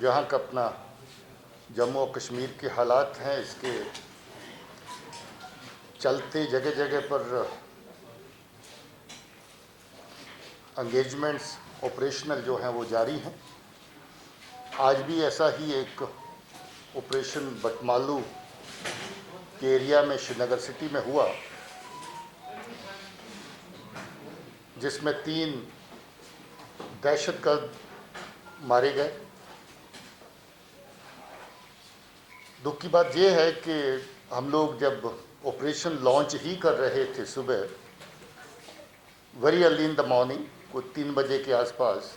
यहाँ का अपना जम्मू और कश्मीर के हालात हैं, इसके चलते जगह जगह पर एंगेजमेंट्स ऑपरेशनल जो हैं वो जारी हैं। आज भी ऐसा ही एक ऑपरेशन बटमालू के एरिया में श्रीनगर सिटी में हुआ, जिसमें 3 दहशतगर्द मारे गए। दुख की बात यह है कि हम लोग जब ऑपरेशन लॉन्च ही कर रहे थे सुबह, very early in the morning, कुछ 3 बजे के आसपास,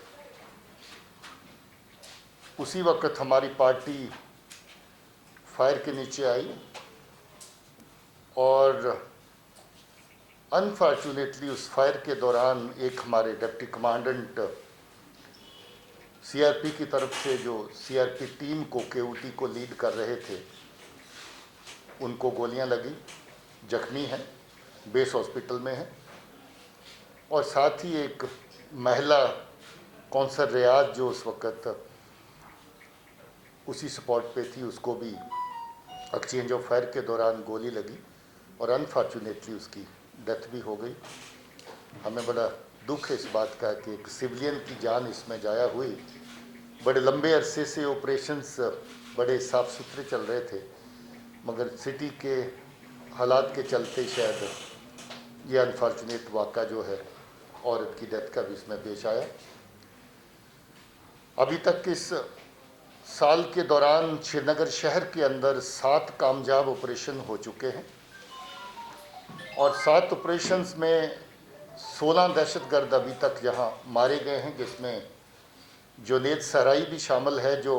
उसी वक्त हमारी पार्टी फायर के नीचे आई और अनफॉर्चुनेटली उस फायर के दौरान एक हमारे डिप्टी कमांडेंट सीआरपी की तरफ से, जो सीआरपी टीम को केओटी को लीड कर रहे थे, उनको गोलियां लगी, जख्मी हैं, बेस हॉस्पिटल में हैं। और साथ ही एक महिला कौंसल रियाज जो उस वक्त उसी स्पॉट पे थी, उसको भी एक्सचेंज ऑफ फायर के दौरान गोली लगी और अनफॉर्चुनेटली उसकी डेथ भी हो गई। हमें बड़ा दुख है इस बात का कि एक सिविलियन की जान इसमें जाया हुई। बड़े लंबे अरसे से ऑपरेशंस बड़े साफ़ सुथरे चल रहे थे, मगर सिटी के हालात के चलते शायद ये अनफॉर्चुनेट वाक़ा जो है औरत की डेथ का भी इसमें पेश आया। अभी तक इस साल के दौरान श्रीनगर शहर के अंदर 7 कामयाब ऑपरेशन हो चुके हैं और 7 ऑपरेशंस में 16 दहशतगर्द अभी तक यहाँ मारे गए हैं, जिसमें जुनैद सराई भी शामिल है, जो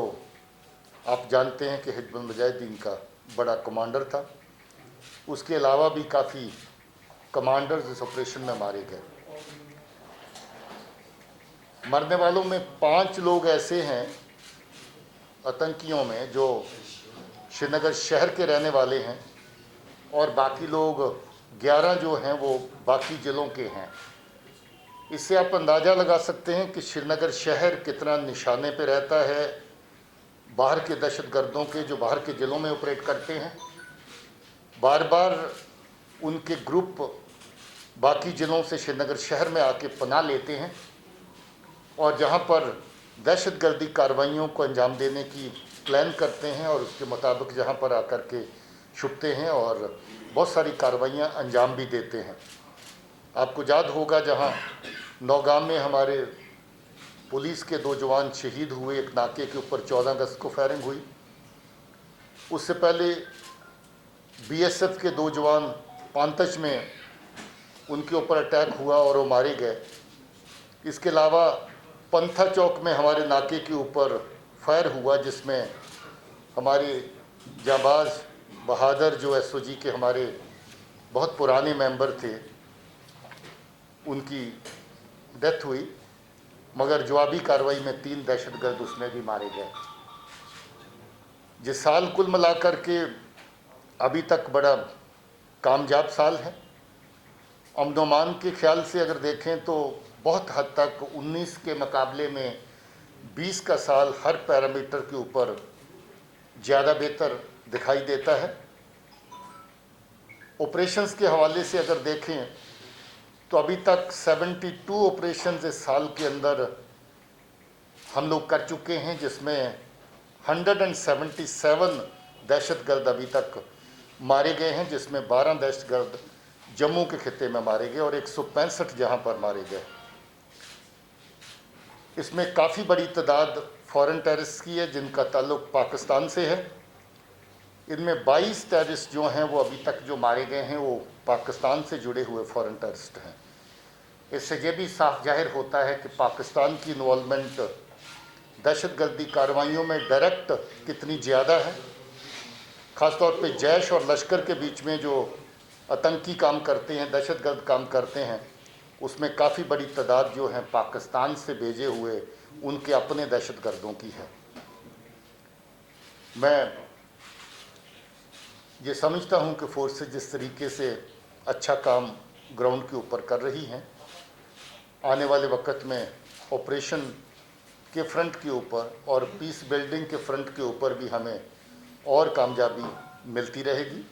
आप जानते हैं कि हिजबुल मुजाहिदीन का बड़ा कमांडर था। उसके अलावा भी काफ़ी कमांडर्स इस ऑपरेशन में मारे गए। मरने वालों में 5 लोग ऐसे हैं आतंकियों में जो श्रीनगर शहर के रहने वाले हैं और बाकी लोग 11 जो हैं वो बाकी ज़िलों के हैं। इससे आप अंदाज़ा लगा सकते हैं कि श्रीनगर शहर कितना निशाने पे रहता है बाहर के दहशतगर्दों के, जो बाहर के ज़िलों में ऑपरेट करते हैं। बार बार उनके ग्रुप बाकी ज़िलों से श्रीनगर शहर में आके पनाह लेते हैं और जहाँ पर दहशतगर्दी कार्रवाइयों को अंजाम देने की प्लान करते हैं और उसके मुताबिक जहाँ पर आकर के छुपते हैं और बहुत सारी कार्रवाइयाँ अंजाम भी देते हैं। आपको याद होगा जहाँ नौगाम में हमारे पुलिस के 2 जवान शहीद हुए, एक नाके के ऊपर 14 अगस्त को फायरिंग हुई। उससे पहले बीएसएफ के 2 जवान पांतच में उनके ऊपर अटैक हुआ और वो मारे गए। इसके अलावा पंथा चौक में हमारे नाके के ऊपर फायर हुआ, जिसमें हमारे जाबाज बहादुर जो एसओजी के हमारे बहुत पुराने मेंबर थे, उनकी डेथ हुई, मगर जवाबी कार्रवाई में 3 दहशतगर्द उसमें भी मारे गए। जिस साल कुल मिलाकर के अभी तक बड़ा कामयाब साल है। अमन व अमान के ख्याल से अगर देखें तो बहुत हद तक 19 के मुकाबले में 20 का साल हर पैरामीटर के ऊपर ज़्यादा बेहतर दिखाई देता है। ऑपरेशंस के हवाले से अगर देखें तो अभी तक 72 ऑपरेशंस इस साल के अंदर हम लोग कर चुके हैं, जिसमें 177 दहशतगर्द अभी तक मारे गए हैं, जिसमें 12 दहशतगर्द जम्मू के खिते में मारे गए और 165 जहां पर मारे गए। इसमें काफ़ी बड़ी तादाद फॉरेन टेररिस्ट की है जिनका ताल्लुक पाकिस्तान से है। इनमें 22 टेररिस्ट जो हैं वो अभी तक जो मारे गए हैं वो पाकिस्तान से जुड़े हुए फॉरेन टेररिस्ट हैं। इससे ये भी साफ जाहिर होता है कि पाकिस्तान की इन्वॉल्वमेंट दहशतगर्दी कार्रवाइयों में डायरेक्ट कितनी ज़्यादा है। ख़ासतौर पे जैश और लश्कर के बीच में जो आतंकी काम करते हैं, दहशतगर्द काम करते हैं, उसमें काफ़ी बड़ी तादाद जो है पाकिस्तान से भेजे हुए उनके अपने दहशतगर्दों की है। मैं ये समझता हूँ कि फोर्सेस जिस तरीके से अच्छा काम ग्राउंड के ऊपर कर रही हैं, आने वाले वक्त में ऑपरेशन के फ्रंट के ऊपर और पीस बिल्डिंग के फ्रंट के ऊपर भी हमें और कामयाबी मिलती रहेगी।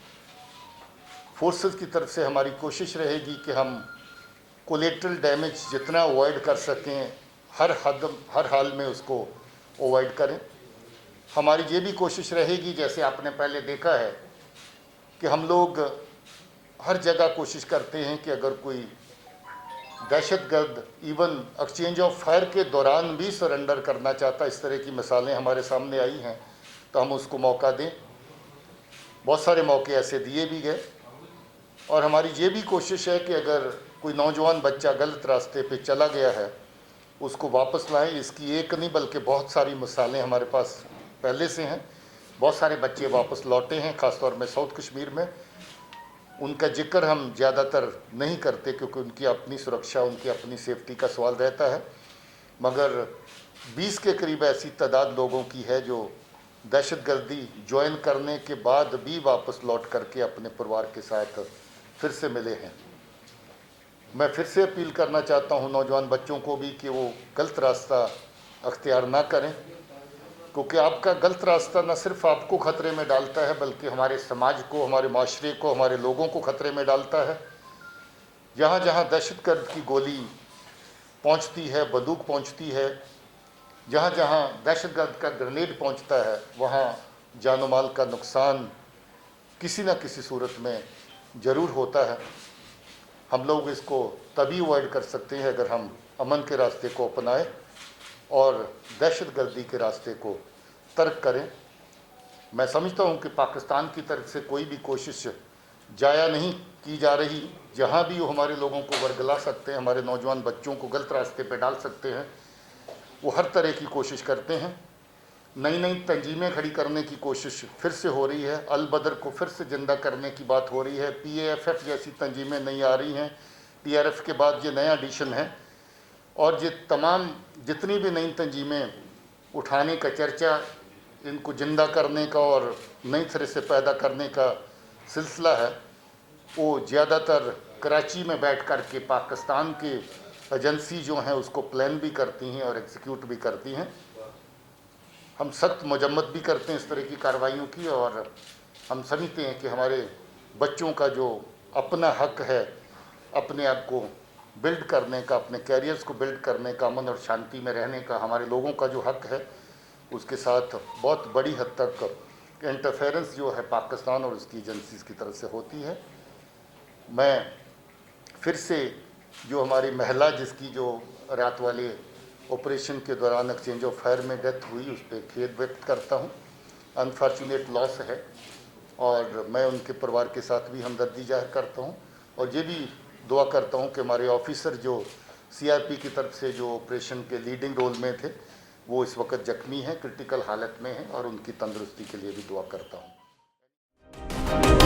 फोर्सेस की तरफ से हमारी कोशिश रहेगी कि हम कोलेटरल डैमेज जितना अवॉइड कर सकें हर हाल में उसको अवॉइड करें। हमारी ये भी कोशिश रहेगी, जैसे आपने पहले देखा है कि हम लोग हर जगह कोशिश करते हैं कि अगर कोई दहशतगर्द इवन एक्सचेंज ऑफ फायर के दौरान भी सरेंडर करना चाहता, इस तरह की मिसालें हमारे सामने आई हैं, तो हम उसको मौका दें। बहुत सारे मौके ऐसे दिए भी गए। और हमारी ये भी कोशिश है कि अगर कोई नौजवान बच्चा गलत रास्ते पे चला गया है उसको वापस लाएं। इसकी एक नहीं बल्कि बहुत सारी मिसालें हमारे पास पहले से हैं। बहुत सारे बच्चे वापस लौटे हैं, ख़ासतौर में साउथ कश्मीर में। उनका जिक्र हम ज़्यादातर नहीं करते क्योंकि उनकी अपनी सुरक्षा, उनकी अपनी सेफ्टी का सवाल रहता है, मगर 20 के करीब ऐसी तादाद लोगों की है जो दहशतगर्दी ज्वाइन करने के बाद भी वापस लौट करके अपने परिवार के साथ फिर से मिले हैं। मैं फिर से अपील करना चाहता हूं नौजवान बच्चों को भी कि वो गलत रास्ता अख्तियार ना करें, क्योंकि आपका गलत रास्ता न सिर्फ आपको ख़तरे में डालता है बल्कि हमारे समाज को, हमारे माशरे को, हमारे लोगों को ख़तरे में डालता है। जहाँ जहाँ दहशतगर्द की गोली पहुँचती है, बंदूक पहुँचती है, जहाँ जहाँ दहशतगर्द का ग्रेनेड पहुँचता है, वहाँ जान माल का नुकसान किसी न किसी सूरत में ज़रूर होता है। हम लोग इसको तभी अवॉइड कर सकते हैं अगर हम अमन के रास्ते को अपनाएं और दहशतगर्दी के रास्ते को तर्क करें। मैं समझता हूं कि पाकिस्तान की तरफ से कोई भी कोशिश जाया नहीं की जा रही। जहां भी वो हमारे लोगों को वर्गला सकते हैं, हमारे नौजवान बच्चों को गलत रास्ते पे डाल सकते हैं, वो हर तरह की कोशिश करते हैं। नई नई तंजीमें खड़ी करने की कोशिश फिर से हो रही है। अल बदर को फिर से ज़िंदा करने की बात हो रही है। PAFF जैसी तंजीमें नहीं आ रही हैं। TRF के बाद ये नया एडिशन है और ये तमाम जितनी भी नई तंजीमें उठाने का चर्चा, इनको ज़िंदा करने का और नई तरह से पैदा करने का सिलसिला है, वो ज़्यादातर कराची में बैठ कर के पाकिस्तान के एजेंसी जो हैं उसको प्लान भी करती हैं और एग्जीक्यूट भी करती हैं। हम सख्त मजम्मत भी करते हैं इस तरह की कार्रवाइयों की और हम समझते हैं कि हमारे बच्चों का जो अपना हक है अपने आप को बिल्ड करने का, अपने कैरियर्स को बिल्ड करने का, अमन और शांति में रहने का, हमारे लोगों का जो हक है, उसके साथ बहुत बड़ी हद तक इंटरफेरेंस जो है पाकिस्तान और उसकी एजेंसीज़ की तरफ से होती है। मैं फिर से जो हमारी महिला जिसकी जो रात वाले ऑपरेशन के दौरान एक्सचेंज ऑफ फायर में डेथ हुई, उस पर खेद व्यक्त करता हूँ। अनफॉर्चुनेट लॉस है और मैं उनके परिवार के साथ भी हमदर्दी जाहिर करता हूँ और ये भी दुआ करता हूँ कि हमारे ऑफिसर जो CRP की तरफ से जो ऑपरेशन के लीडिंग रोल में थे वो इस वक्त जख्मी हैं, क्रिटिकल हालत में हैं और उनकी तंदुरुस्ती के लिए भी दुआ करता हूँ।